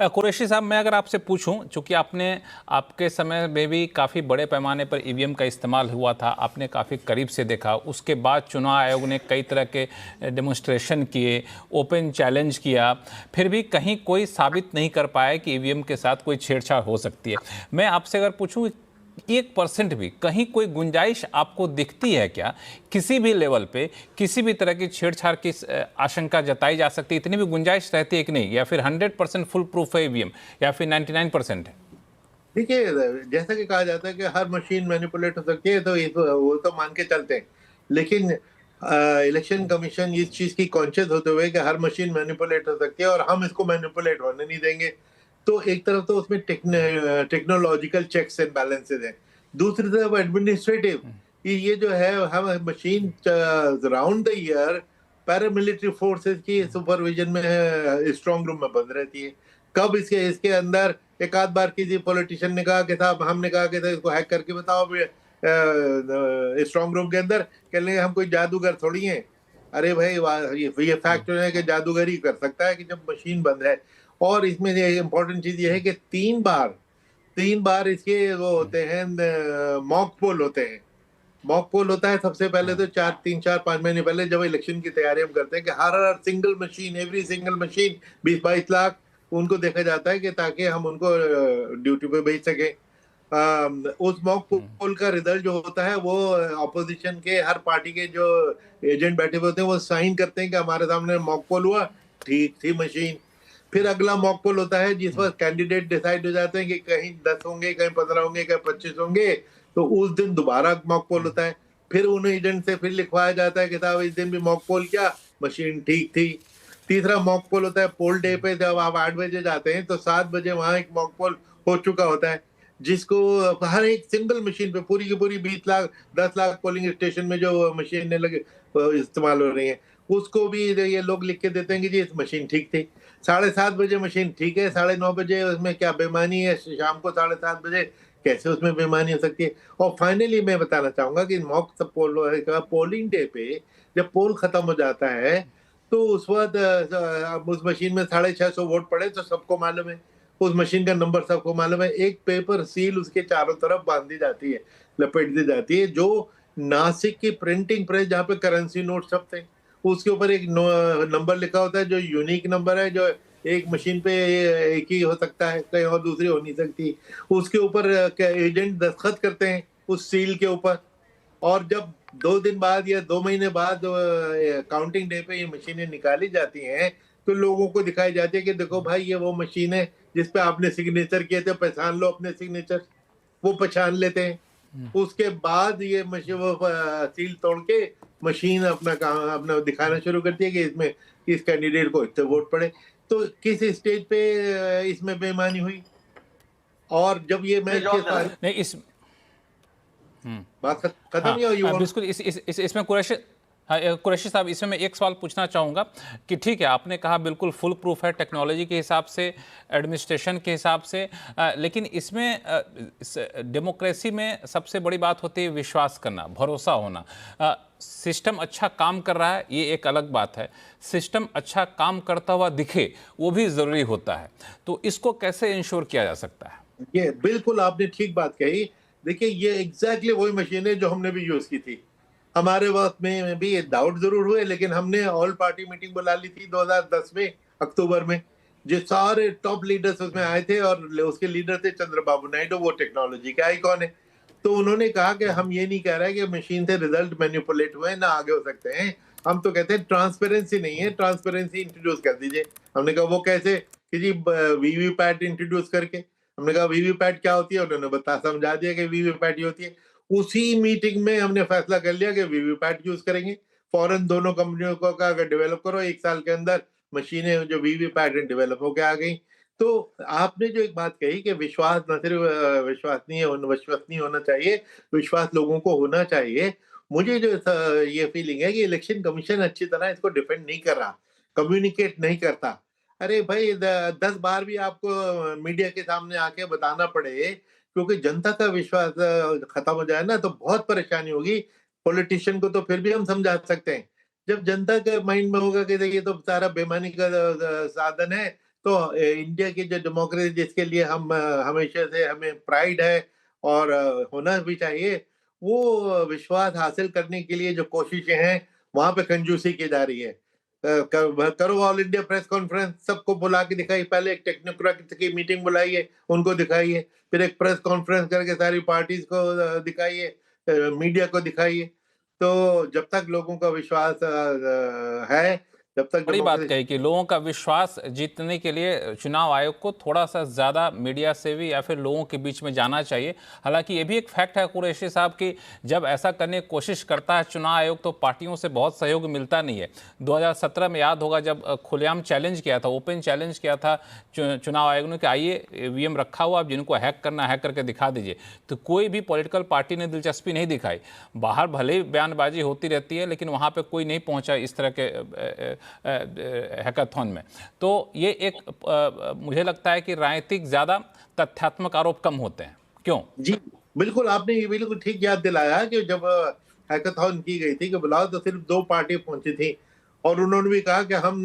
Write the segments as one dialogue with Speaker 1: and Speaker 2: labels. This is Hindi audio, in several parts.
Speaker 1: कुरैशी साहब, मैं अगर आपसे पूछूं, चूंकि आपके समय में भी काफ़ी बड़े पैमाने पर ईवीएम का इस्तेमाल हुआ था, आपने काफ़ी करीब से देखा, उसके बाद चुनाव आयोग ने कई तरह के डेमोन्स्ट्रेशन किए, ओपन चैलेंज किया, फिर भी कहीं कोई साबित नहीं कर पाया कि ईवीएम के साथ कोई छेड़छाड़ हो सकती है। मैं आपसे अगर पूछूं, 1% भी कहीं कोई गुंजाइश आपको दिखती है क्या? किसी भी लेवल पे किसी भी तरह की छेड़छाड़ की आशंका जताई जा सकती है, इतनी भी गुंजाइश रहती है कि नहीं? या फिर 100% फुल प्रूफ है ईवीएम, या फिर 99% है?
Speaker 2: देखिए, जैसा कि कहा जाता है कि हर मशीन मैनिपुलेट हो सकती है, तो वो तो मान के चलते हैं। लेकिन इलेक्शन कमीशन इस चीज की कॉन्शियस होते हुए कि हर मशीन मैनिपुलेट हो सकती है और हम इसको मैनिपुलेट होने नहीं देंगे, तो एक तरफ तो उसमें टेक्नोलॉजिकल चेक्स एंड बैलेंसेस हैं, दूसरी तरफ एडमिनिस्ट्रेटिव। ये जो है, हम machine round the year paramilitary forces की सुपरविजन में स्ट्रांग रूम में बंद रहती है। कब इसके इसके अंदर एक आध बार किसी पॉलिटिशियन ने कहा कि साहब, हमने कहा कि इसको हैक करके बताओ स्ट्रांग रूम के अंदर, कह लेंगे हम कोई जादूगर थोड़ी हैं। अरे भाई, ये फैक्ट है कि जादूगर ही कर सकता है कि जब मशीन बंद है। और इसमें इम्पोर्टेंट चीज ये है कि 3 बार इसके वो होते हैं, मॉक पोल होते हैं। मॉक पोल होता है सबसे पहले तो 3 4 5 महीने पहले, जब इलेक्शन की तैयारी हम करते हैं, कि हर single machine, every single machine 20 22 lakh उनको देखा जाता है कि ताकि हम उनको ड्यूटी पे भेज सके। उस मॉक पोल का रिजल्ट जो होता है वो ऑपोजिशन के हर पार्टी के जो एजेंट बैठे हुए होते हैं वो साइन करते हैं कि हमारे सामने मॉक पोल हुआ, ठीक थी मशीन। फिर अगला मॉक पोल होता है जिस पर कैंडिडेट डिसाइड हो जाते हैं कि कहीं 10 होंगे, कहीं 15 होंगे, कहीं 25 होंगे, तो उस दिन दोबारा मॉक पोल होता है। फिर उन एजेंट से फिर लिखवाया जाता है कि साहब इस दिन भी मॉक पोल किया, मशीन ठीक थी। तीसरा मॉक पोल होता है पोल डे पे, जब आप 8 बजे जाते हैं तो 7 बजे वहां एक मॉक पोल हो चुका होता है, जिसको हर एक सिंगल मशीन पे पूरी की पूरी 20 लाख 10 लाख पोलिंग स्टेशन में जो मशीन लगे इस्तेमाल हो रही है, उसको भी ये लोग लिख के देते हैं कि जी इस मशीन ठीक थी। 7:30 बजे मशीन ठीक है, 9:30 बजे उसमें क्या बेईमानी है, शाम को 7:30 बजे कैसे उसमें बेईमानी हो सकती है। और फाइनली मैं बताना चाहूंगा कि मॉक पोलिंग डे पे जब पोल खत्म हो जाता है, तो उस वक्त उस मशीन में 650 वोट पड़े तो सबको मालूम है, उस मशीन का नंबर सबको मालूम है। एक पेपर सील उसके चारों तरफ बांध दी जाती है, लपेट दी जाती है, जो नासिक की प्रिंटिंग प्रेस जहाँ पे करेंसी नोट छपते हैं, उसके ऊपर एक नंबर लिखा होता है जो यूनिक नंबर है, जो एक मशीन पे एक ही हो सकता है, कहीं और दूसरी हो नहीं सकती। उसके ऊपर एजेंट दस्तखत करते हैं उस सील के ऊपर। और जब 2 दिन बाद या 2 महीने बाद काउंटिंग डे पे ये मशीनें निकाली जाती हैं, तो लोगों को दिखाई जाती है कि देखो भाई, ये वो मशीन है जिसपे आपने सिग्नेचर किए थे, पहचान लो अपने सिग्नेचर। वो पहचान लेते हैं। उसके बाद ये मशीन वो सील तोड़ के मशीन अपना काम अपना दिखाना शुरू करती है कि इसमें इस कैंडिडेट को इतने वोट पड़े। तो किस स्टेज पे इसमें बेईमानी हुई? और जब ये मैं इसके
Speaker 1: नहीं, इस
Speaker 2: बात खत्म
Speaker 1: हाँ,
Speaker 2: या यू वांट?
Speaker 1: बिल्कुल। इसमें कुरैशी, हाँ, कुरैशी साहब, इसमें मैं एक सवाल पूछना चाहूँगा कि ठीक है, आपने कहा बिल्कुल फुल प्रूफ है टेक्नोलॉजी के हिसाब से, एडमिनिस्ट्रेशन के हिसाब से, लेकिन इसमें डेमोक्रेसी में सबसे बड़ी बात होती है विश्वास करना, भरोसा होना। सिस्टम अच्छा काम कर रहा है, ये एक अलग बात है, सिस्टम अच्छा काम करता हुआ दिखे, वो भी ज़रूरी होता है। तो इसको कैसे इंश्योर किया जा सकता है?
Speaker 2: ये बिल्कुल आपने ठीक बात कही। देखिए, ये एग्जैक्टली वही मशीन है जो हमने भी यूज की थी। हमारे वक्त में भी डाउट जरूर हुए, लेकिन हमने ऑल पार्टी मीटिंग बुला ली थी 2010 में, अक्टूबर में। जो सारे टॉप लीडर्स उसमें आए थे और उसके लीडर थे चंद्रबाबू नायडू, वो टेक्नोलॉजी के आइकॉन है। तो उन्होंने कहा कि हम ये नहीं कह रहे कि मशीन से रिजल्ट मैनिपुलेट हुए ना आगे हो सकते हैं, हम तो कहते हैं ट्रांसपेरेंसी नहीं है, ट्रांसपेरेंसी इंट्रोड्यूस कर दीजिए। हमने कहा वो कैसे? कि जी वीवीपैट इंट्रोड्यूस करके। हमने कहा वीवीपैट क्या होती है? उन्होंने बता समझा दिया कि वीवीपैट ये होती है। उसी मीटिंग में हमने फैसला कर लिया कि वीवीपैट यूज करेंगे। फौरन दोनों कंपनियों को कहा कि डेवलप करो, 1 साल के अंदर मशीनें जो वीवीपैट डेवलप होकर आ गई। तो आपने जो एक बात कही कि विश्वास न सिर्फ विश्वसनीय होना चाहिए, विश्वास लोगों को होना चाहिए। मुझे जो ये फीलिंग है कि इलेक्शन कमीशन अच्छी तरह इसको डिफेंड नहीं कर रहा, कम्युनिकेट नहीं करता। अरे भाई, 10 बार भी आपको मीडिया के सामने आके बताना पड़े, क्योंकि जनता का विश्वास खत्म हो जाए ना तो बहुत परेशानी होगी। पॉलिटिशियन को तो फिर भी हम समझा सकते हैं, जब जनता के माइंड में होगा कि देखिए तो सारा बेईमानी का साधन है, तो इंडिया की जो डेमोक्रेसी जिसके लिए हम हमेशा से हमें प्राइड है और होना भी चाहिए, वो विश्वास हासिल करने के लिए जो कोशिशें हैं, वहाँ पे कंजूसी की जा रही है। करो ऑल इंडिया प्रेस कॉन्फ्रेंस, सबको बुला के दिखाइए, पहले एक टेक्नोक्रेट की मीटिंग बुलाइए, उनको दिखाइए, फिर एक प्रेस कॉन्फ्रेंस करके सारी पार्टीज को दिखाइए, मीडिया को दिखाइए। तो जब तक लोगों का विश्वास है, जब तक
Speaker 1: बड़ी बात
Speaker 2: डेमोक्रेसी।
Speaker 1: कही कि लोगों का विश्वास जीतने के लिए चुनाव आयोग को थोड़ा सा ज़्यादा मीडिया से भी या फिर लोगों के बीच में जाना चाहिए। हालांकि ये भी एक फैक्ट है कुरैशी साहब कि जब ऐसा करने की कोशिश करता है चुनाव आयोग तो पार्टियों से बहुत सहयोग मिलता नहीं है। 2017 में याद होगा जब खुलेआम चैलेंज किया था, ओपन चैलेंज किया था चुनाव आयोग ने कि आइए ईवीएम रखा हुआ, आप जिनको हैक करना हैक करके दिखा दीजिए। तो कोई भी पॉलिटिकल पार्टी ने दिलचस्पी नहीं दिखाई। बाहर भले ही बयानबाजी होती रहती है लेकिन वहाँ पर कोई नहीं पहुँचा इस तरह के हैकाथॉन में। तो ये एक मुझे लगता है कि राजनीतिक ज़्यादा तथ्यात्मक आरोप कम होते हैं। क्यों?
Speaker 2: जी, बिल्कुल आपने ये बिल्कुल ठीक याद दिलाया कि जब हैकाथॉन की गई थी कि बुलाओ तो सिर्फ 2 पार्टी पहुंची थी और उन्होंने भी कहा कि हम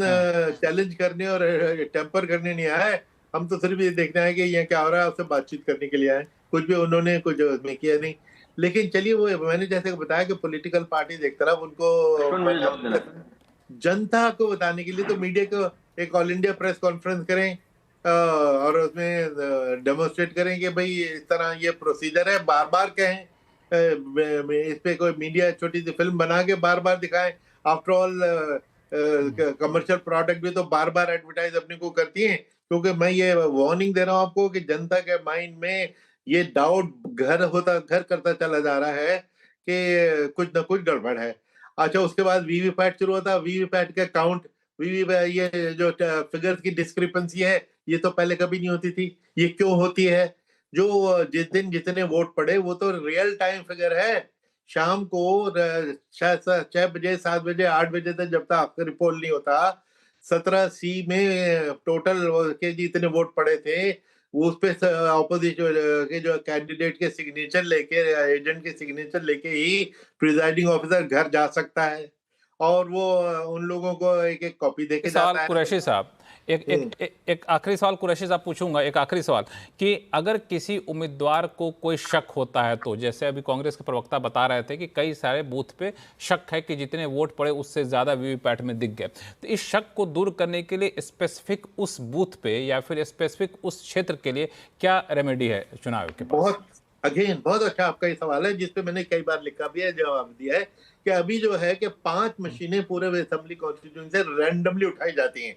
Speaker 2: चैलेंज करने और टेम्पर करने नहीं आए, हम तो सिर्फ ये देखना है कि ये क्या हो रहा है, उससे बातचीत करने के लिए आए। कुछ भी उन्होंने कुछ उसमें किया नहीं। लेकिन चलिए वो मैंने जैसे बताया कि पॉलिटिकल पार्टीज एक तरफ उनको जनता को बताने के लिए तो मीडिया को एक ऑल इंडिया प्रेस कॉन्फ्रेंस करें और उसमें डेमोन्स्ट्रेट करें कि भाई इस तरह ये प्रोसीजर है, बार बार कहें, इस पे कोई मीडिया छोटी सी फिल्म बना के बार बार दिखाएं। आफ्टर ऑल कमर्शियल प्रोडक्ट भी तो बार बार एडवर्टाइज अपने को करती हैं, क्योंकि मैं ये वार्निंग दे रहा हूँ आपको कि जनता के माइंड में ये डाउट घर करता चला जा रहा है कि कुछ ना कुछ गड़बड़ है। अच्छा, उसके बाद वीवीपैट शुरू होता है, वीवीपैट का काउंट, ये जो फिगर्स की डिस्क्रिपेंसी है, ये तो पहले कभी नहीं होती थी। ये क्यों होती है? जो जिस दिन जितने वोट पड़े वो तो रियल टाइम फिगर है। शाम को शायद 6 बजे, 7 बजे, 8 बजे तक जब तक रिपोर्ट नहीं होता, 17 सी में टोटल के जितने वोट पड़े थे, उस पे ऑपोजिशन के जो कैंडिडेट के सिग्नेचर लेके, एजेंट के सिग्नेचर लेके ही प्रिजाइडिंग ऑफिसर घर जा सकता है और वो उन लोगों को एक एक कॉपी देके
Speaker 1: सवाल
Speaker 2: जाता है।
Speaker 1: कुरैशी साहब, एक आखिरी सवाल कुरैशी साहब पूछूंगा, एक आखिरी सवाल कि अगर किसी उम्मीदवार को कोई शक होता है तो जैसे अभी कांग्रेस के प्रवक्ता बता रहे थे कि कई सारे बूथ पे शक है कि जितने वोट पड़े उससे ज़्यादा वीवीपैट में दिख गए, तो इस शक को दूर करने के लिए स्पेसिफिक उस बूथ पे या फिर स्पेसिफिक उस क्षेत्र के लिए क्या रेमेडी है चुनाव आयोग के पास?
Speaker 2: बहुत अच्छा आपका ये सवाल है, जिसपे मैंने कई बार लिखा भी है, जवाब दिया है कि अभी जो है कि 5 मशीनें पूरे असेंबली कॉन्स्टिट्यूएंसी से रैंडमली उठाई जाती हैं।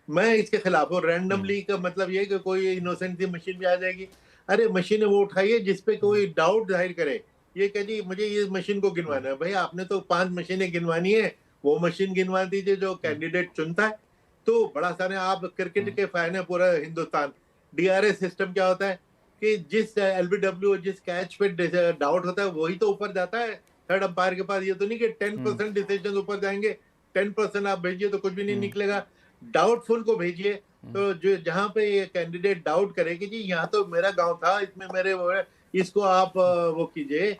Speaker 2: मैं इसके खिलाफ हूँ। रैंडमली का मतलब ये है कि कोई इनोसेंट सी मशीन भी आ जाएगी। अरे मशीनें वो उठाइए जिसपे कोई डाउट जाहिर करे, ये कह जी मुझे ये मशीन को गिनवाना है। भाई आपने तो 5 मशीनें गिनवानी है, वो मशीन गिनवा दीजिए जो कैंडिडेट चुनता है। तो बड़ा सारे, आप क्रिकेट के फैन है पूरा हिंदुस्तान, डीआरएस सिस्टम क्या होता है कि जिस एलबीडब्ल्यू जिस कैच पे डाउट होता है वही तो ऊपर जाता है थर्ड अंपायर के पास। ये तो नहीं कि 10% डिसीजन ऊपर जाएंगे, 10% आप भेजिए तो कुछ भी नहीं निकलेगा। डाउटफुल को भेजिए, तो जो जहां पे ये कैंडिडेट डाउट करे कि जी यहाँ तो मेरा गांव था, इसमें मेरे वो है, इसको आप वो कीजिए,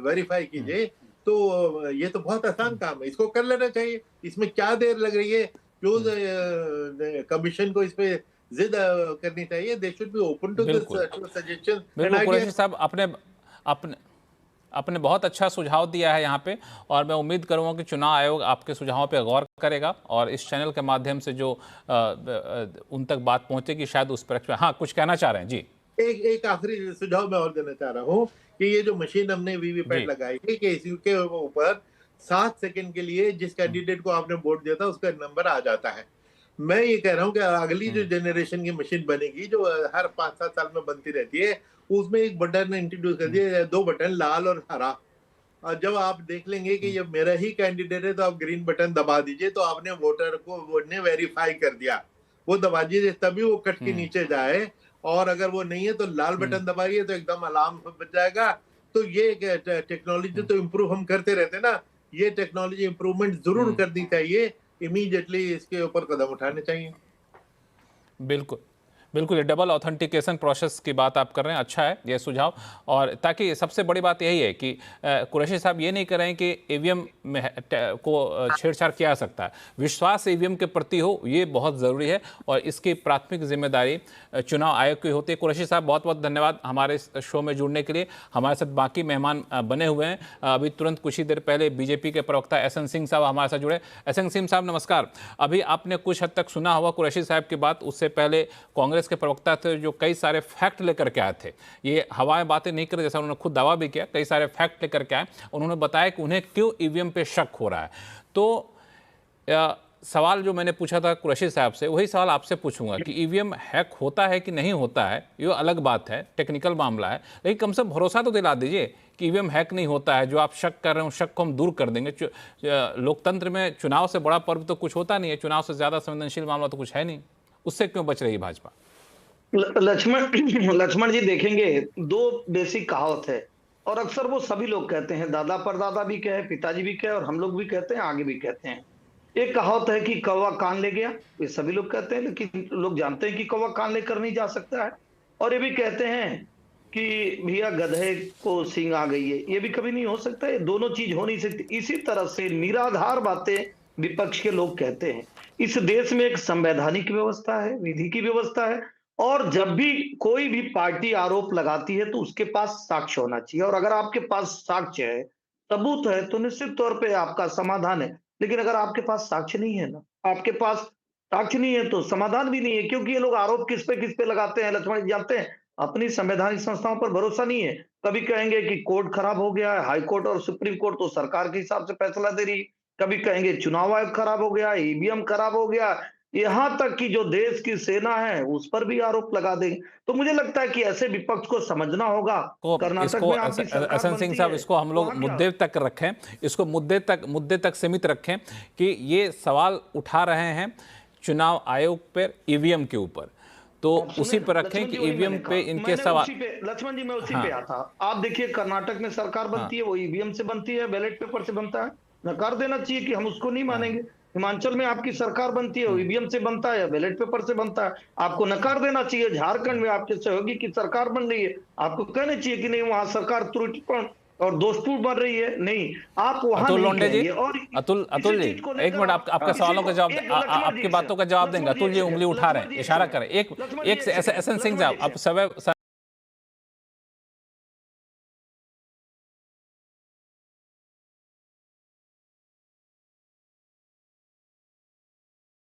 Speaker 2: वेरीफाई कीजिए। तो ये तो बहुत आसान काम है, इसको कर लेना चाहिए। इसमें क्या देर लग रही है? जो कमीशन को इस पे जिद करनी चाहिए। They should be open to this suggestion and
Speaker 1: बिल्कुल कुरैशी
Speaker 2: आइडिया।
Speaker 1: साहब, अपने आपने बहुत अच्छा सुझाव दिया है यहाँ पे और मैं उम्मीद करूँगा कि चुनाव आयोग आपके सुझावों पे गौर करेगा और इस चैनल के माध्यम से जो उन तक बात पहुँचेगी शायद उस पर। हाँ, कुछ कहना चाह रहे हैं जी?
Speaker 2: एक आखिरी सुझाव मैं और देना चाह रहा हूँ कि ये जो मशीन हमने वीवीपैट लगाई है कि इसके ऊपर 7 सेकंड के लिए जिस कैंडिडेट को आपने वोट दिया था उसका नंबर आ जाता है। मैं ये कह रहा हूँ कि अगली जो जनरेशन की मशीन बनेगी जो हर 5-7 साल में बनती रहती है, उसमें एक बटन इंट्रोड्यूस कर दिए, 2 बटन लाल और हरा। और जब आप देख लेंगे कि ये मेरा ही कैंडिडेट है तो आप ग्रीन बटन दबा दीजिए, तो आपने वोटर को वोट ने वेरीफाई कर दिया। वो दबा दीजिए तभी वो कट के नीचे जाए, और अगर वो नहीं है तो लाल बटन दबाइए तो एकदम अलार्म बज जाएगा। तो ये टेक्नोलॉजी तो इम्प्रूव हम करते रहते ना, ये टेक्नोलॉजी इम्प्रूवमेंट जरूर करनी चाहिए। इमीडिएटली इसके ऊपर कदम उठाने चाहिए।
Speaker 1: बिल्कुल बिल्कुल, ये डबल ऑथेंटिकेशन प्रोसेस की बात आप कर रहे हैं, अच्छा है ये सुझाव। और ताकि सबसे बड़ी बात यही है कि कुरैशी साहब ये नहीं कर रहे हैं कि ईवीएम में को छेड़छाड़ किया जा सकता है। विश्वास ईवीएम के प्रति हो, ये बहुत ज़रूरी है और इसकी प्राथमिक जिम्मेदारी चुनाव आयोग की होती है। कुरैशी साहब, बहुत बहुत धन्यवाद हमारे इस शो में जुड़ने के लिए। हमारे साथ बाकी मेहमान बने हुए हैं। अभी तुरंत कुछ ही देर पहले बीजेपी के प्रवक्ता एसएन सिंह साहब हमारे साथ जुड़े। एसएन सिंह साहब नमस्कार। अभी आपने कुछ हद तक सुना होगा कुरैशी साहब की बात। उससे पहले कांग्रेस के प्रवक्ता थे जो कई सारे फैक्ट लेकर के आए थे। ये हवाएं बातें नहीं कर, जैसा उन्होंने खुद दावा भी किया, कई सारे फैक्ट लेकर के आए। उन्होंने बताया कि उन्हें क्यों ईवीएम पे शक हो रहा है। तो सवाल जो मैंने पूछा था कुरैशी साहब से, वही सवाल आपसे पूछूंगा कि ईवीएम हैक होता है कि नहीं होता है। ये अलग बात है, टेक्निकल मामला है, लेकिन कम से कम भरोसा तो दिला दीजिए कि ईवीएम हैक नहीं होता है। जो आप शक कर रहे हो, शक को हम दूर कर देंगे। लोकतंत्र में चुनाव से बड़ा पर्व तो कुछ होता नहीं है, चुनाव से ज़्यादा संवेदनशील मामला तो कुछ है नहीं। उससे क्यों बच रही है भाजपा?
Speaker 3: लक्ष्मण जी, देखेंगे दो बेसिक कहावत है और अक्सर वो सभी लोग कहते हैं, दादा परदादा भी कहे, पिताजी भी कहे और हम लोग भी कहते हैं, आगे भी कहते हैं। एक कहावत है कि कौवा कान ले गया, ये सभी लोग कहते हैं, लेकिन लोग जानते हैं कि कौवा कान लेकर नहीं जा सकता है। और ये भी कहते हैं कि भैया गधे को सींग आ गई है, ये भी कभी नहीं हो सकता। ये दोनों चीज हो नहीं सकती। इसी तरह से निराधार बातें विपक्ष के लोग कहते हैं। इस देश में एक संवैधानिक व्यवस्था है, विधि की व्यवस्था है, और जब भी कोई भी पार्टी आरोप लगाती है तो उसके पास साक्ष्य होना चाहिए। और अगर आपके पास साक्ष्य है, सबूत है, तो निश्चित तौर पे आपका समाधान है। लेकिन अगर आपके पास साक्ष्य नहीं है ना, आपके पास साक्ष्य नहीं है तो समाधान भी नहीं है। क्योंकि ये लोग आरोप किस पे लगाते हैं, लक्ष्मण जी जानते हैं, अपनी संवैधानिक संस्थाओं पर भरोसा नहीं है। कभी कहेंगे कि कोर्ट खराब हो गया है, हाई कोर्ट और सुप्रीम कोर्ट तो सरकार के हिसाब से फैसला दे रही है। कभी कहेंगे चुनाव आयोग खराब हो गया, ईवीएम खराब हो गया, यहां तक कि जो देश की सेना है उस पर भी आरोप लगा देंगे। तो मुझे लगता है कि ऐसे विपक्ष को समझना होगा।
Speaker 1: को
Speaker 3: कर्नाटक
Speaker 1: इसको
Speaker 3: में आपकी सरकार
Speaker 1: एसएन सिंह
Speaker 3: बनती
Speaker 1: साहब,
Speaker 3: है,
Speaker 1: इसको हम लोग
Speaker 3: वहां क्या
Speaker 1: मुद्दे तक रखें, इसको मुद्दे तक सीमित रखें कि ये सवाल उठा रहे हैं चुनाव आयोग पर ईवीएम के ऊपर, तो उसी पर रखें कि ईवीएम पे इनके सवाल।
Speaker 3: लक्ष्मण जी, मैं उसी
Speaker 1: हाँ।
Speaker 3: पे आता। आप देखिए, कर्नाटक में सरकार बनती है, वो ईवीएम से बनती है, बैलेट पेपर से बनता है। नकार देना चाहिए कि हम उसको नहीं मानेंगे। हिमाचल में आपकी सरकार बनती है, ईवीएम से बनता है, बैलेट पेपर से बनता है, आपको नकार देना चाहिए। झारखंड में आपके सहयोगी की सरकार बन रही है, आपको कहना चाहिए कि नहीं, वहां सरकार त्रुटिपूर्ण और दोषपूर्ण बन रही है। नहीं, आप वहां
Speaker 1: अतुल
Speaker 3: नहीं
Speaker 1: लोंढे जी,
Speaker 3: कहेंगे। और
Speaker 1: अतुल जी, एक मिनट, आपके सवालों का जवाब, आपकी बातों का जवाब देंगे। अतुल जी उंगली उठा रहे हैं, इशारा करें। एक एसएन सिंह साहब, आप सब